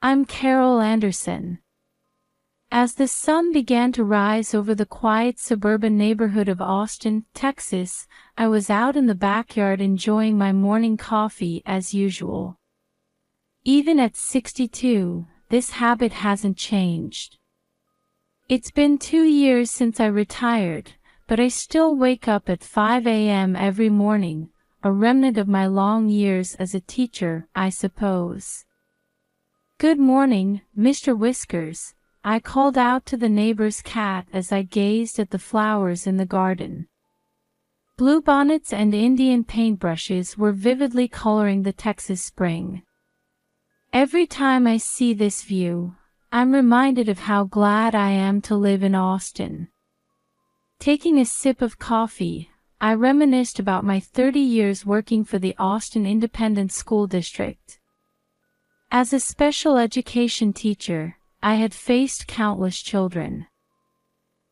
I'm Carol Anderson. As the sun began to rise over the quiet suburban neighborhood of Austin, Texas, I was out in the backyard enjoying my morning coffee as usual. Even at 62, this habit hasn't changed. It's been 2 years since I retired, but I still wake up at 5 a.m. every morning, a remnant of my long years as a teacher, I suppose. "Good morning, Mr. Whiskers," I called out to the neighbor's cat as I gazed at the flowers in the garden. Bluebonnets and Indian paintbrushes were vividly coloring the Texas spring. Every time I see this view, I'm reminded of how glad I am to live in Austin. Taking a sip of coffee, I reminisced about my 30 years working for the Austin Independent School District. As a special education teacher, I had faced countless children.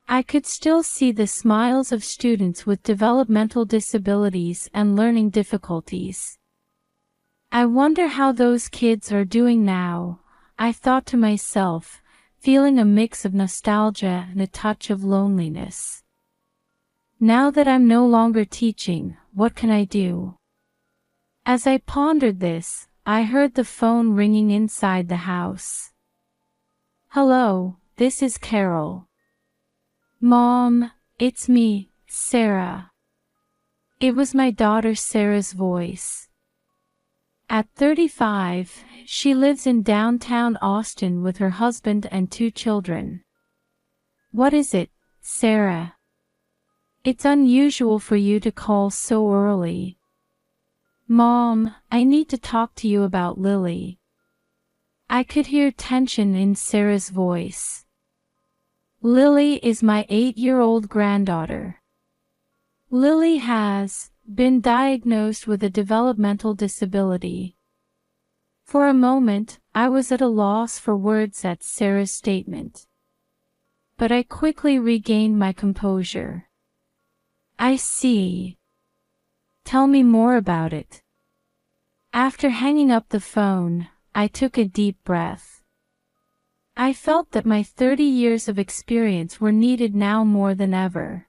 I could still see the smiles of students with developmental disabilities and learning difficulties. I wonder how those kids are doing now, I thought to myself, feeling a mix of nostalgia and a touch of loneliness. Now that I'm no longer teaching, what can I do? As I pondered this, I heard the phone ringing inside the house. "Hello, this is Carol." "Mom, it's me, Sarah." It was my daughter Sarah's voice. At 35, she lives in downtown Austin with her husband and 2 children. "What is it, Sarah? It's unusual for you to call so early." "Mom, I need to talk to you about Lily." I could hear tension in Sarah's voice. "Lily is my 8-year-old granddaughter. Lily has been diagnosed with a developmental disability." For a moment, I was at a loss for words at Sarah's statement. But I quickly regained my composure. "I see. Tell me more about it." After hanging up the phone, I took a deep breath. I felt that my 30 years of experience were needed now more than ever.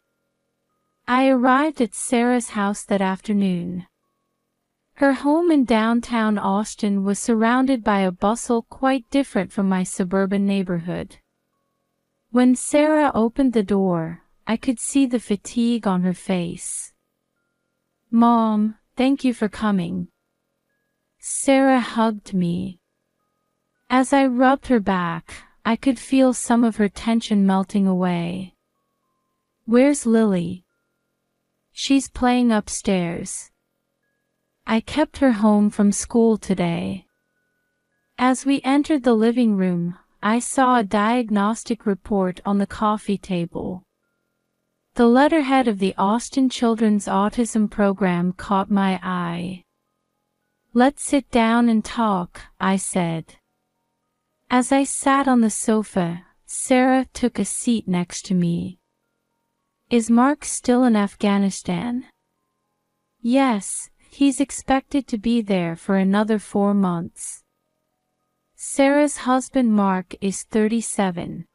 I arrived at Sarah's house that afternoon. Her home in downtown Austin was surrounded by a bustle quite different from my suburban neighborhood. When Sarah opened the door, I could see the fatigue on her face. "Mom, thank you for coming." Sarah hugged me. As I rubbed her back, I could feel some of her tension melting away. "Where's Lily?" "She's playing upstairs. I kept her home from school today." As we entered the living room, I saw a diagnostic report on the coffee table. The letterhead of the Austin Children's Autism Program caught my eye. "Let's sit down and talk," I said. As I sat on the sofa, Sarah took a seat next to me. "Is Mark still in Afghanistan?" "Yes, he's expected to be there for another 4 months. Sarah's husband Mark is 37.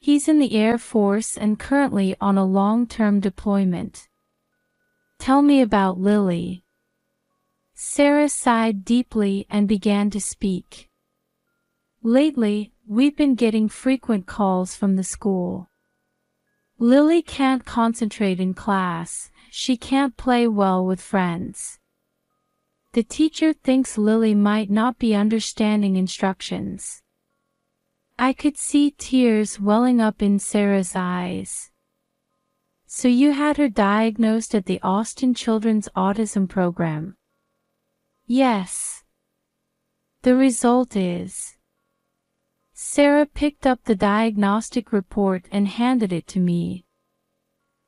He's in the Air Force and currently on a long-term deployment." "Tell me about Lily." Sarah sighed deeply and began to speak. "Lately, we've been getting frequent calls from the school. Lily can't concentrate in class, she can't play well with friends. The teacher thinks Lily might not be understanding instructions." I could see tears welling up in Sarah's eyes. "So you had her diagnosed at the Austin Children's Autism Program?" "Yes. The result is..." Sarah picked up the diagnostic report and handed it to me.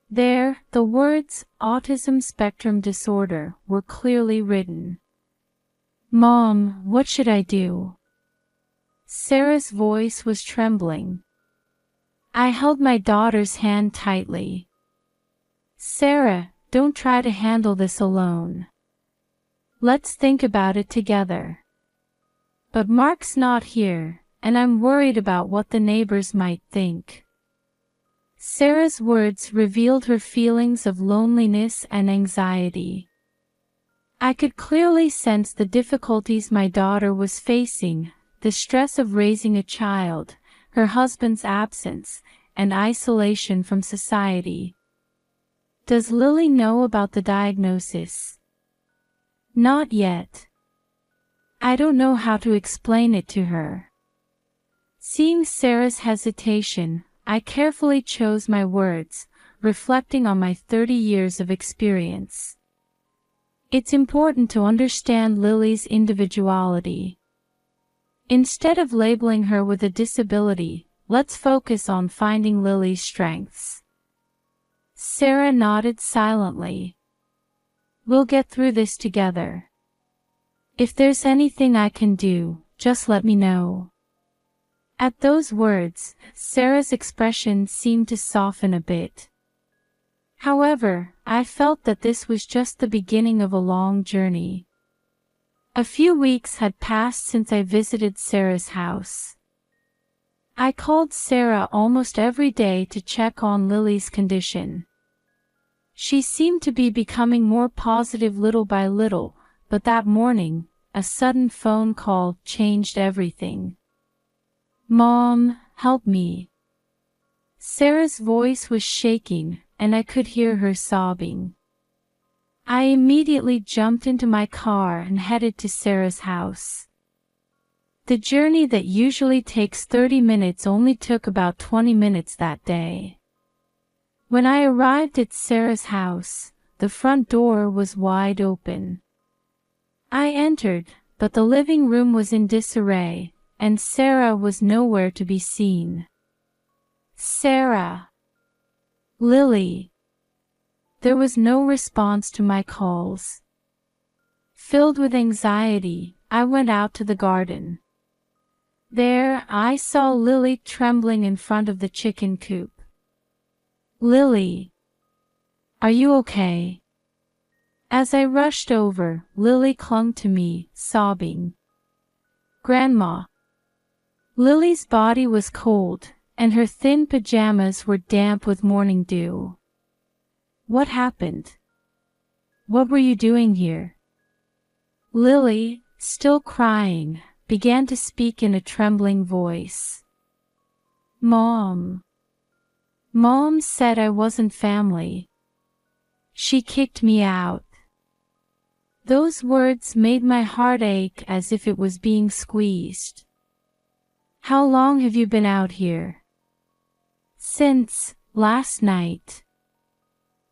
There, the words, "Autism Spectrum Disorder," were clearly written. "Mom, what should I do?" Sarah's voice was trembling. I held my daughter's hand tightly. "Sarah, don't try to handle this alone. Let's think about it together. But Mark's not here, and I'm worried about what the neighbors might think. Sarah's words revealed her feelings of loneliness and anxiety. I could clearly sense the difficulties my daughter was facing, the stress of raising a child, her husband's absence, and isolation from society. Does Lily know about the diagnosis? Not yet. I don't know how to explain it to her. Seeing Sarah's hesitation, I carefully chose my words, reflecting on my 30 years of experience. It's important to understand Lily's individuality. Instead of labeling her with a disability, let's focus on finding Lily's strengths. Sarah nodded silently. We'll get through this together. If there's anything I can do, just let me know. At those words, Sarah's expression seemed to soften a bit. However, I felt that this was just the beginning of a long journey. A few weeks had passed since I visited Sarah's house. I called Sarah almost every day to check on Lily's condition. She seemed to be becoming more positive little by little, but that morning, a sudden phone call changed everything. "Mom, help me." Sarah's voice was shaking, and I could hear her sobbing. I immediately jumped into my car and headed to Sarah's house. The journey that usually takes 30 minutes only took about 20 minutes that day. When I arrived at Sarah's house, the front door was wide open. I entered, but the living room was in disarray, and Sarah was nowhere to be seen. "Sarah! Lily!" There was no response to my calls. Filled with anxiety, I went out to the garden. There, I saw Lily trembling in front of the chicken coop. "Lily! Are you okay?" As I rushed over, Lily clung to me, sobbing. "Grandma." Lily's body was cold, and her thin pajamas were damp with morning dew. "What happened? What were you doing here?" Lily, still crying, began to speak in a trembling voice. "Mom said I wasn't family. She kicked me out." Those words made my heart ache as if it was being squeezed. "How long have you been out here?" "Since last night."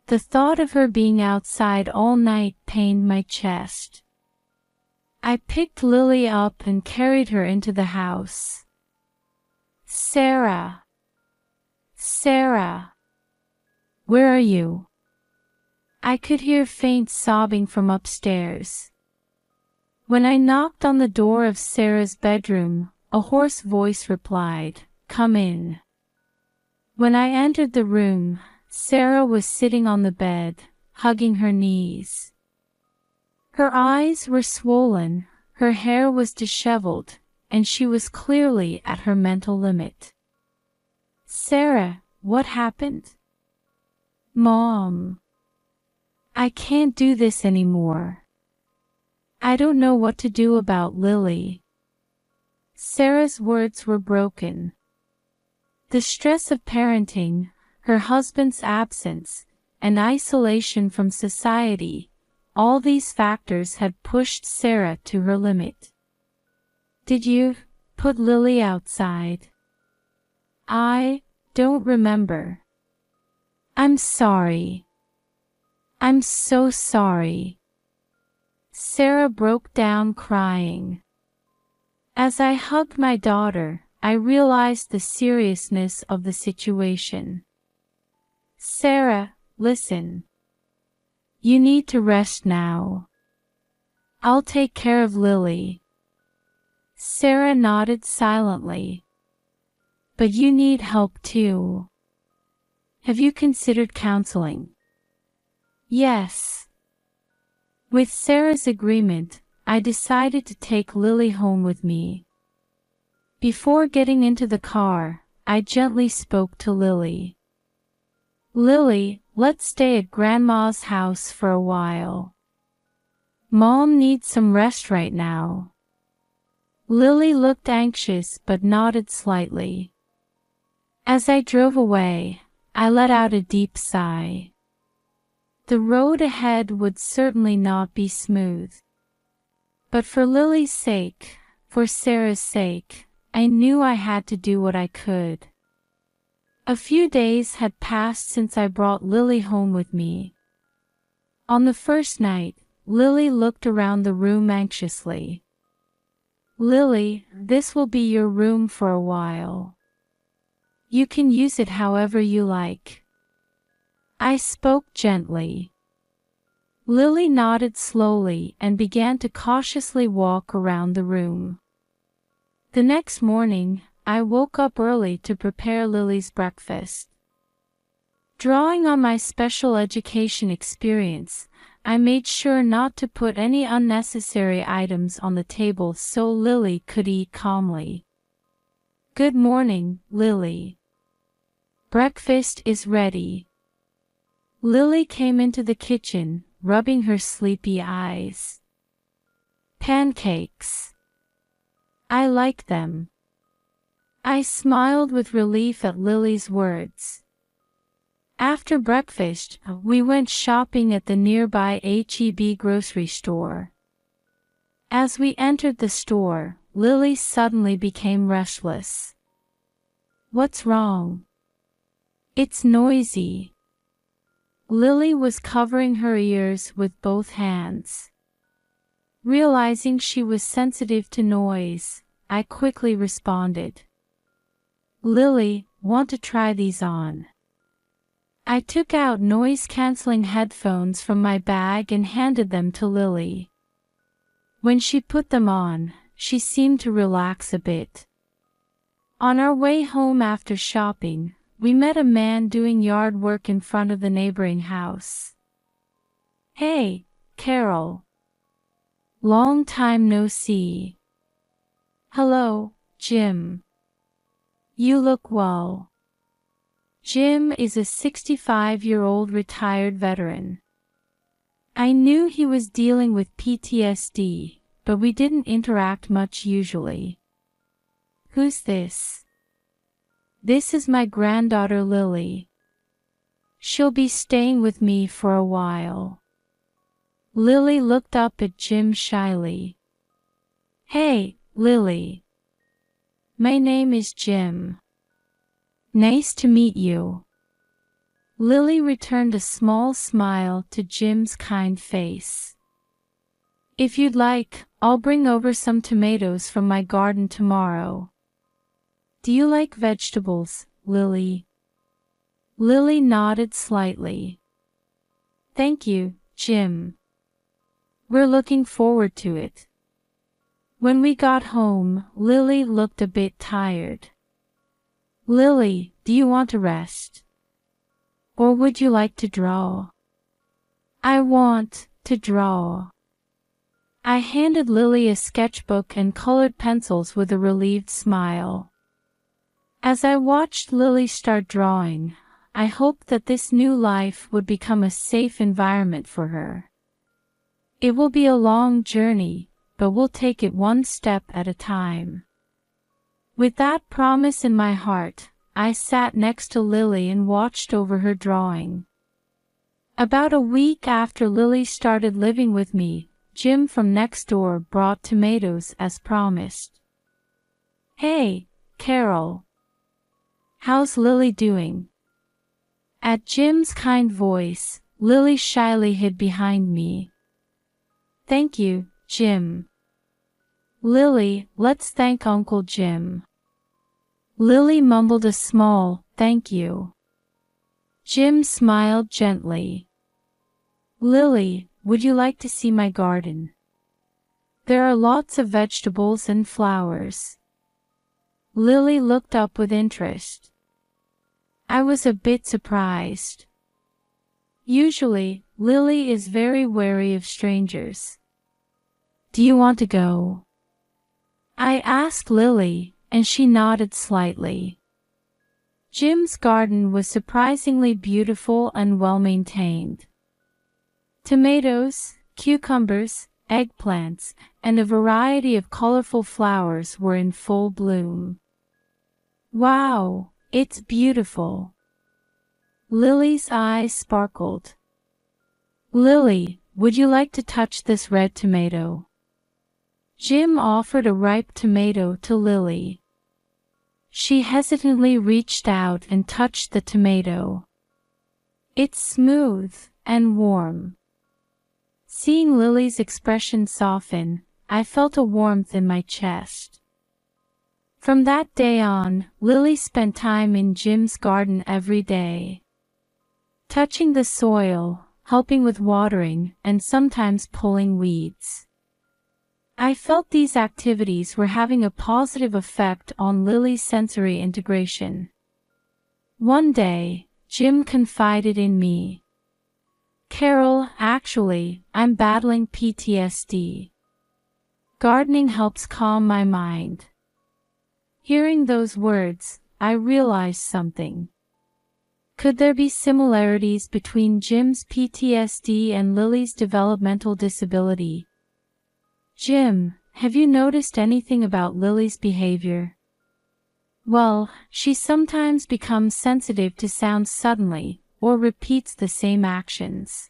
The thought of her being outside all night pained my chest. I picked Lily up and carried her into the house. "Sarah! Sarah! Where are you?" I could hear faint sobbing from upstairs. When I knocked on the door of Sarah's bedroom, a hoarse voice replied, "Come in." When I entered the room, Sarah was sitting on the bed, hugging her knees. Her eyes were swollen, her hair was disheveled, and she was clearly at her mental limit. "Sarah, what happened?" "Mom, I can't do this anymore. I don't know what to do about Lily." Sarah's words were broken. The stress of parenting, her husband's absence, and isolation from society, all these factors had pushed Sarah to her limit. "Did you put Lily outside?" "I don't remember." "I'm sorry. I'm so sorry." Sarah broke down crying. As I hugged my daughter, I realized the seriousness of the situation. "Sarah, listen. You need to rest now. I'll take care of Lily." Sarah nodded silently. "But you need help too. Have you considered counseling?" "Yes." With Sarah's agreement, I decided to take Lily home with me. Before getting into the car, I gently spoke to Lily. Lily, let's stay at Grandma's house for a while. Mom needs some rest right now. Lily looked anxious but nodded slightly. As I drove away, I let out a deep sigh. The road ahead would certainly not be smooth. But for Lily's sake, for Sarah's sake, I knew I had to do what I could. A few days had passed since I brought Lily home with me. On the first night, Lily looked around the room anxiously. Lily, this will be your room for a while. You can use it however you like. I spoke gently. Lily nodded slowly and began to cautiously walk around the room. The next morning, I woke up early to prepare Lily's breakfast. Drawing on my special education experience, I made sure not to put any unnecessary items on the table so Lily could eat calmly. Good morning, Lily. Breakfast is ready. Lily came into the kitchen, rubbing her sleepy eyes. Pancakes. I like them. I smiled with relief at Lily's words. After breakfast, we went shopping at the nearby H-E-B grocery store. As we entered the store, Lily suddenly became restless. What's wrong? It's noisy. Lily was covering her ears with both hands. Realizing she was sensitive to noise, I quickly responded. Lily, want to try these on? I took out noise-canceling headphones from my bag and handed them to Lily. When she put them on, she seemed to relax a bit. On our way home after shopping, we met a man doing yard work in front of the neighboring house. Hey, Carol. Long time no see. Hello, Jim. You look well. Jim is a 65-year-old retired veteran. I knew he was dealing with PTSD, but we didn't interact much usually. Who's this? This is my granddaughter Lily. She'll be staying with me for a while. Lily looked up at Jim shyly. Hey, Lily. My name is Jim. Nice to meet you. Lily returned a small smile to Jim's kind face. If you'd like, I'll bring over some tomatoes from my garden tomorrow. Do you like vegetables, Lily? Lily nodded slightly. Thank you, Jim. We're looking forward to it. When we got home, Lily looked a bit tired. Lily, do you want to rest? Or would you like to draw? I want to draw. I handed Lily a sketchbook and colored pencils with a relieved smile. As I watched Lily start drawing, I hoped that this new life would become a safe environment for her. It will be a long journey, but we'll take it one step at a time. With that promise in my heart, I sat next to Lily and watched over her drawing. About a week after Lily started living with me, Jim from next door brought tomatoes as promised. Hey, Carol. How's Lily doing? At Jim's kind voice, Lily shyly hid behind me. Thank you, Jim. Lily, let's thank Uncle Jim. Lily mumbled a small, thank you. Jim smiled gently. Lily, would you like to see my garden? There are lots of vegetables and flowers. Lily looked up with interest. I was a bit surprised. Usually, Lily is very wary of strangers. Do you want to go? I asked Lily, and she nodded slightly. Jim's garden was surprisingly beautiful and well-maintained. Tomatoes, cucumbers, eggplants, and a variety of colorful flowers were in full bloom. Wow, it's beautiful. Lily's eyes sparkled. Lily, would you like to touch this red tomato? Jim offered a ripe tomato to Lily. She hesitantly reached out and touched the tomato. It's smooth and warm. Seeing Lily's expression soften, I felt a warmth in my chest. From that day on, Lily spent time in Jim's garden every day, touching the soil, helping with watering, and sometimes pulling weeds. I felt these activities were having a positive effect on Lily's sensory integration. One day, Jim confided in me. Carol, actually, I'm battling PTSD. Gardening helps calm my mind. Hearing those words, I realized something. Could there be similarities between Jim's PTSD and Lily's developmental disability? Jim, have you noticed anything about Lily's behavior? Well, she sometimes becomes sensitive to sounds suddenly, or repeats the same actions.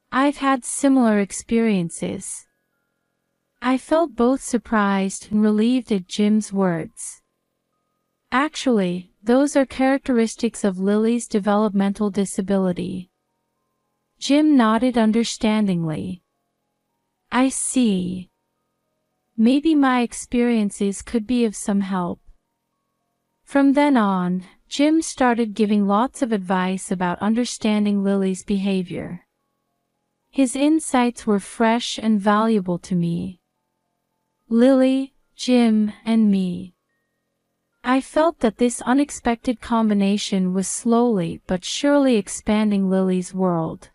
I've had similar experiences. I felt both surprised and relieved at Jim's words. Actually, those are characteristics of Lily's developmental disability. Jim nodded understandingly. I see. Maybe my experiences could be of some help. From then on, Jim started giving lots of advice about understanding Lily's behavior. His insights were fresh and valuable to me. Lily, Jim, and me. I felt that this unexpected combination was slowly but surely expanding Lily's world.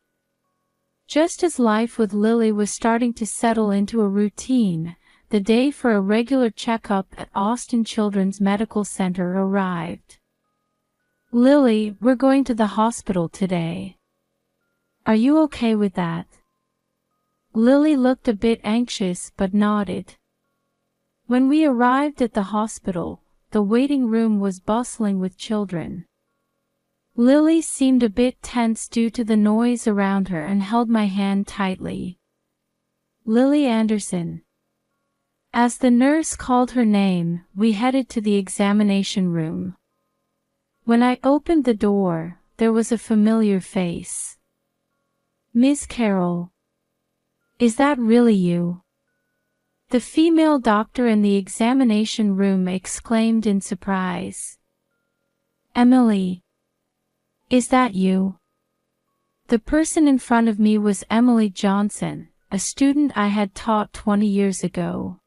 Just as life with Lily was starting to settle into a routine, the day for a regular checkup at Austin Children's Medical Center arrived. Lily, we're going to the hospital today. Are you okay with that? Lily looked a bit anxious but nodded. When we arrived at the hospital, the waiting room was bustling with children. Lily seemed a bit tense due to the noise around her and held my hand tightly. Lily Anderson. As the nurse called her name, we headed to the examination room. When I opened the door, there was a familiar face. Miss Carol. Is that really you? The female doctor in the examination room exclaimed in surprise. Emily. Is that you? The person in front of me was Emily Johnson, a student I had taught 20 years ago.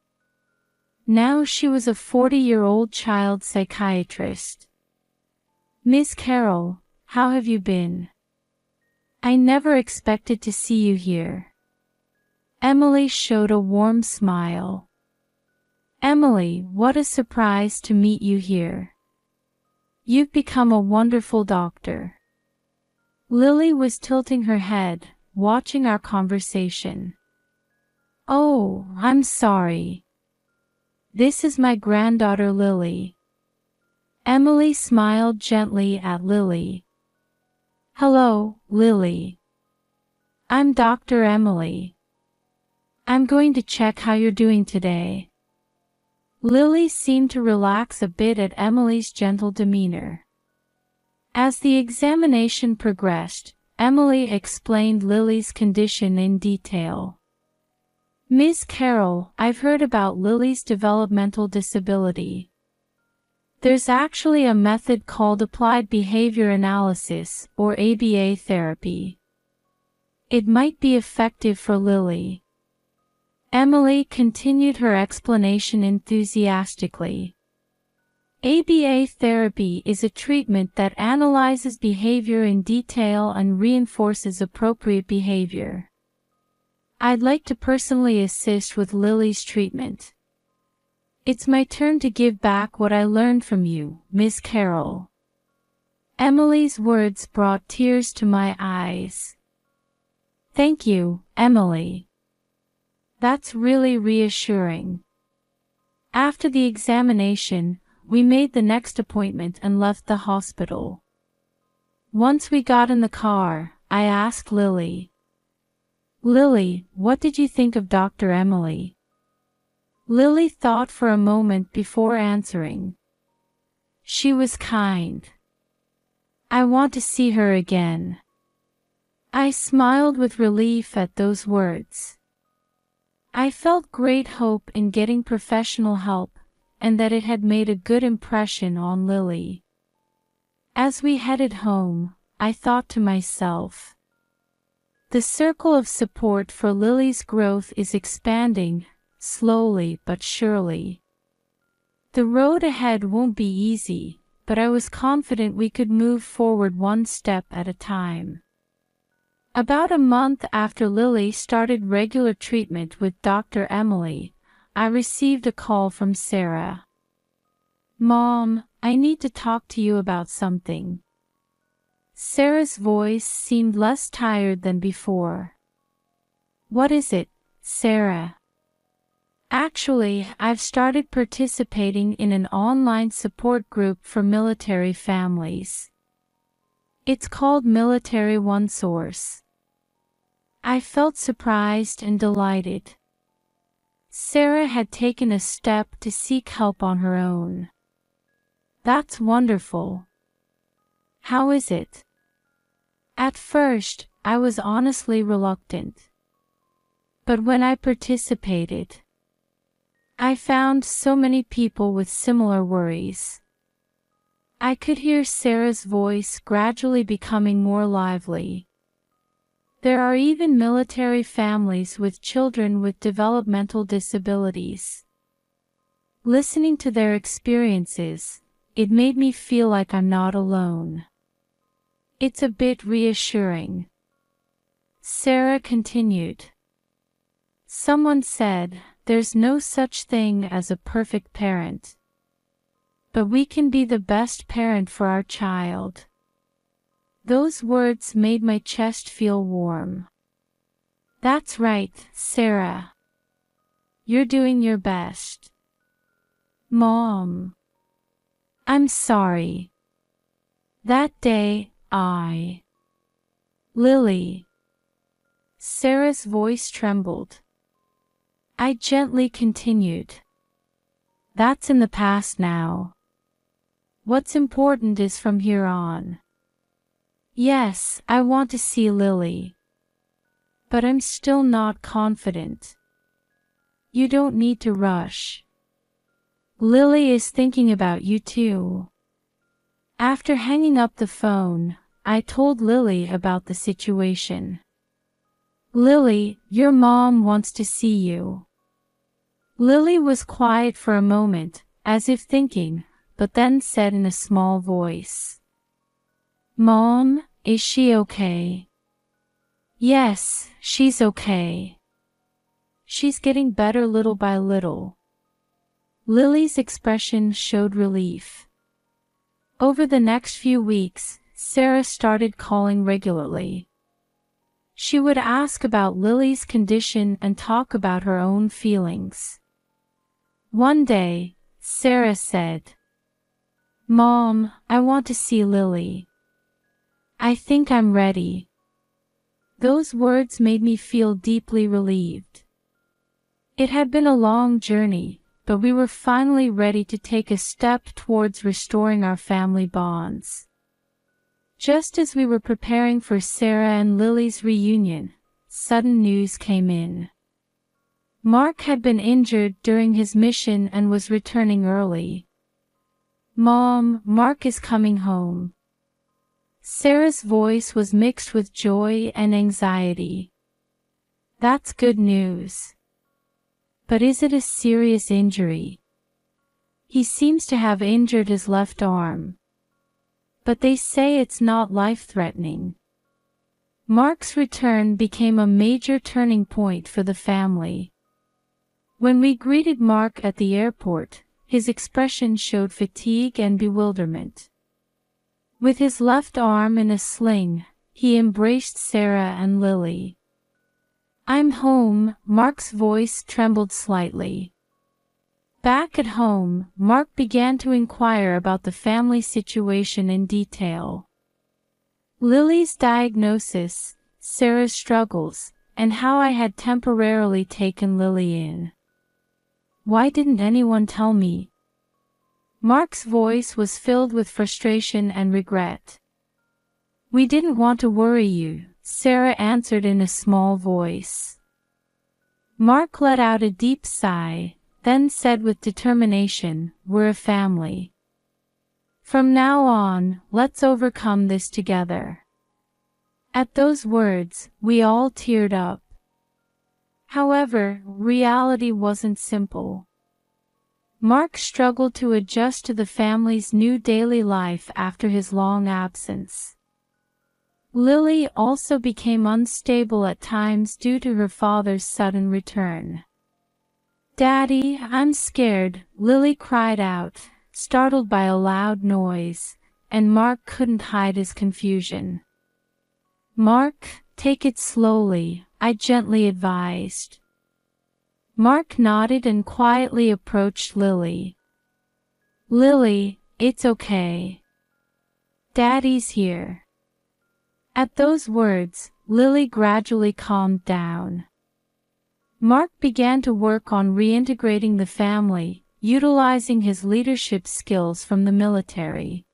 Now she was a 40-year-old child psychiatrist. Miss Carol, how have you been? I never expected to see you here. Emily showed a warm smile. Emily, what a surprise to meet you here. You've become a wonderful doctor. Lily was tilting her head, watching our conversation. Oh, I'm sorry. This is my granddaughter Lily. Emily smiled gently at Lily. Hello, Lily. I'm Dr. Emily. I'm going to check how you're doing today. Lily seemed to relax a bit at Emily's gentle demeanor. As the examination progressed, Emily explained Lily's condition in detail. Miss Carol, I've heard about Lily's developmental disability. There's actually a method called applied behavior analysis, or ABA therapy. It might be effective for Lily. Emily continued her explanation enthusiastically. ABA therapy is a treatment that analyzes behavior in detail and reinforces appropriate behavior. I'd like to personally assist with Lily's treatment. It's my turn to give back what I learned from you, Miss Carroll. Emily's words brought tears to my eyes. Thank you, Emily. That's really reassuring. After the examination, we made the next appointment and left the hospital. Once we got in the car, I asked Lily. Lily, what did you think of Dr. Emily? Lily thought for a moment before answering. She was kind. I want to see her again. I smiled with relief at those words. I felt great hope in getting professional help, and that it had made a good impression on Lily. As we headed home, I thought to myself, the circle of support for Lily's growth is expanding, slowly but surely. The road ahead won't be easy, but I was confident we could move forward one step at a time. About a month after Lily started regular treatment with Dr. Emily, I received a call from Sarah. Mom, I need to talk to you about something. Sarah's voice seemed less tired than before. What is it, Sarah? Actually, I've started participating in an online support group for military families. It's called Military One Source. I felt surprised and delighted. Sarah had taken a step to seek help on her own. That's wonderful. How is it? At first, I was honestly reluctant. But when I participated, I found so many people with similar worries. I could hear Sarah's voice gradually becoming more lively. There are even military families with children with developmental disabilities. Listening to their experiences, it made me feel like I'm not alone. It's a bit reassuring. Sarah continued. Someone said, there's no such thing as a perfect parent. But we can be the best parent for our child. Those words made my chest feel warm. That's right, Sarah. You're doing your best. Mom. I'm sorry. That day, Lily. Sarah's voice trembled. I gently continued. That's in the past now. What's important is from here on. Yes, I want to see Lily. But I'm still not confident. You don't need to rush. Lily is thinking about you too. After hanging up the phone, I told Lily about the situation. Lily, your mom wants to see you. Lily was quiet for a moment, as if thinking, but then said in a small voice. Mom, is she okay? Yes, she's okay. She's getting better little by little. Lily's expression showed relief. Over the next few weeks, Sarah started calling regularly. She would ask about Lily's condition and talk about her own feelings. One day, Sarah said, Mom, I want to see Lily. I think I'm ready. Those words made me feel deeply relieved. It had been a long journey, but we were finally ready to take a step towards restoring our family bonds. Just as we were preparing for Sarah and Lily's reunion, sudden news came in. Mark had been injured during his mission and was returning early. Mom, Mark is coming home. Sarah's voice was mixed with joy and anxiety. That's good news. But is it a serious injury? He seems to have injured his left arm. But they say it's not life-threatening. Mark's return became a major turning point for the family. When we greeted Mark at the airport, his expression showed fatigue and bewilderment. With his left arm in a sling, he embraced Sarah and Lily. "I'm home," Mark's voice trembled slightly. Back at home, Mark began to inquire about the family situation in detail. Lily's diagnosis, Sarah's struggles, and how I had temporarily taken Lily in. "Why didn't anyone tell me?" Mark's voice was filled with frustration and regret. "We didn't want to worry you," Sarah answered in a small voice. Mark let out a deep sigh, then said with determination, "We're a family. From now on, let's overcome this together." At those words, we all teared up. However, reality wasn't simple. Mark struggled to adjust to the family's new daily life after his long absence. Lily also became unstable at times due to her father's sudden return. "Daddy, I'm scared," Lily cried out, startled by a loud noise, and Mark couldn't hide his confusion. "Mark, take it slowly," I gently advised. Mark nodded and quietly approached Lily. "Lily, it's okay. Daddy's here." At those words, Lily gradually calmed down. Mark began to work on reintegrating the family, utilizing his leadership skills from the military.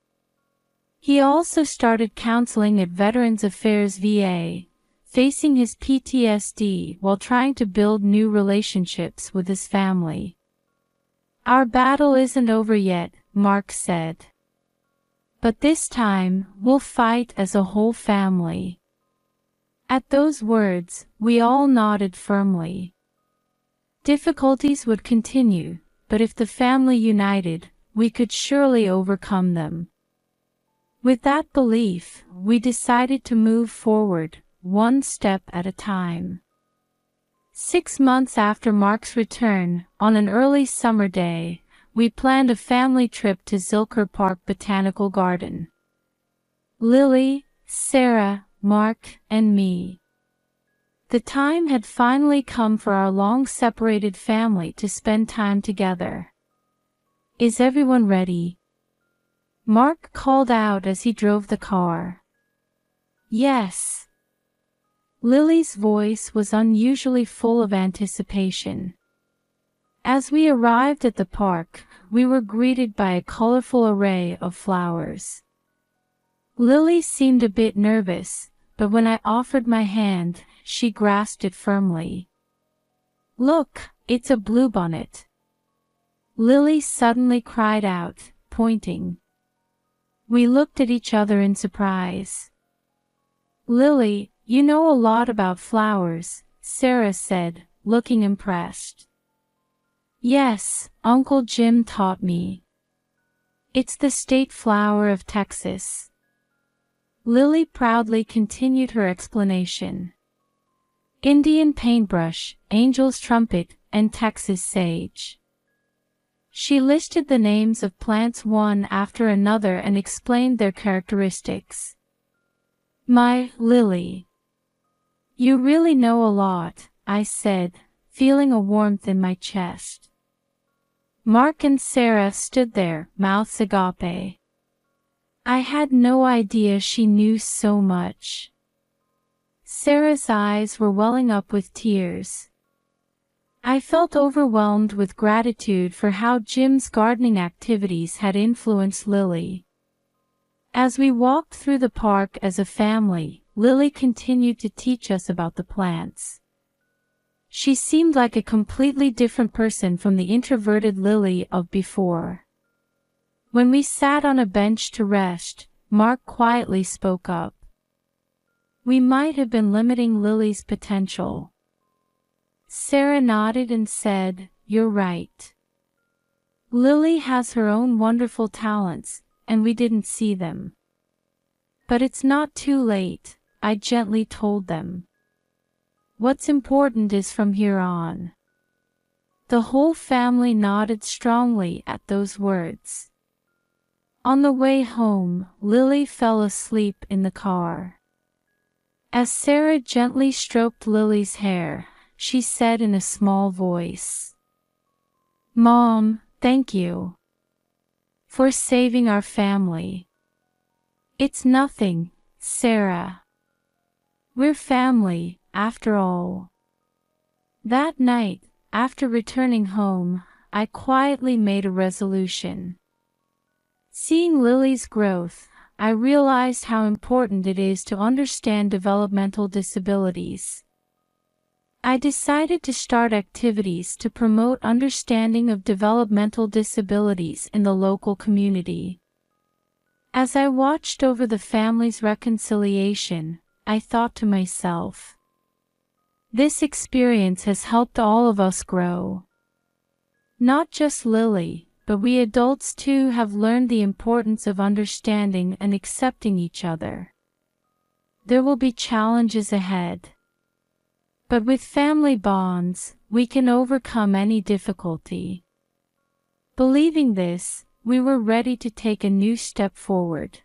He also started counseling at Veterans Affairs VA, facing his PTSD while trying to build new relationships with his family. "Our battle isn't over yet," Mark said. "But this time, we'll fight as a whole family." At those words, we all nodded firmly. Difficulties would continue, but if the family united, we could surely overcome them. With that belief, we decided to move forward, one step at a time. 6 months after Mark's return, on an early summer day, we planned a family trip to Zilker Park Botanical Garden. Lily, Sarah, Mark, and me. The time had finally come for our long-separated family to spend time together. "Is everyone ready?" Mark called out as he drove the car. "Yes." Lily's voice was unusually full of anticipation. As we arrived at the park, we were greeted by a colorful array of flowers. Lily seemed a bit nervous, but when I offered my hand, she grasped it firmly. "Look, it's a bluebonnet." Lily suddenly cried out, pointing. We looked at each other in surprise. "Lily, you know a lot about flowers," Sarah said, looking impressed. "Yes, Uncle Jim taught me. It's the state flower of Texas." Lily proudly continued her explanation. "Indian paintbrush, angel's trumpet, and Texas sage." She listed the names of plants one after another and explained their characteristics. "My Lily, you really know a lot," I said, feeling a warmth in my chest. Mark and Sarah stood there, mouths agape. I had no idea she knew so much. Sarah's eyes were welling up with tears. I felt overwhelmed with gratitude for how Jim's gardening activities had influenced Lily. As we walked through the park as a family, Lily continued to teach us about the plants. She seemed like a completely different person from the introverted Lily of before. When we sat on a bench to rest, Mark quietly spoke up. "We might have been limiting Lily's potential." Sarah nodded and said, "You're right. Lily has her own wonderful talents, and we didn't see them. But it's not too late," I gently told them. What's important is from here on. The whole family nodded strongly at those words. On the way home, Lily fell asleep in the car. As Sarah gently stroked Lily's hair, she said in a small voice, "Mom, thank you for saving our family." "It's nothing, Sarah. We're family, after all." That night, after returning home, I quietly made a resolution. Seeing Lily's growth, I realized how important it is to understand developmental disabilities. I decided to start activities to promote understanding of developmental disabilities in the local community. As I watched over the family's reconciliation, I thought to myself, this experience has helped all of us grow. Not just Lily, but we adults too have learned the importance of understanding and accepting each other. There will be challenges ahead. But with family bonds, we can overcome any difficulty. Believing this, we were ready to take a new step forward.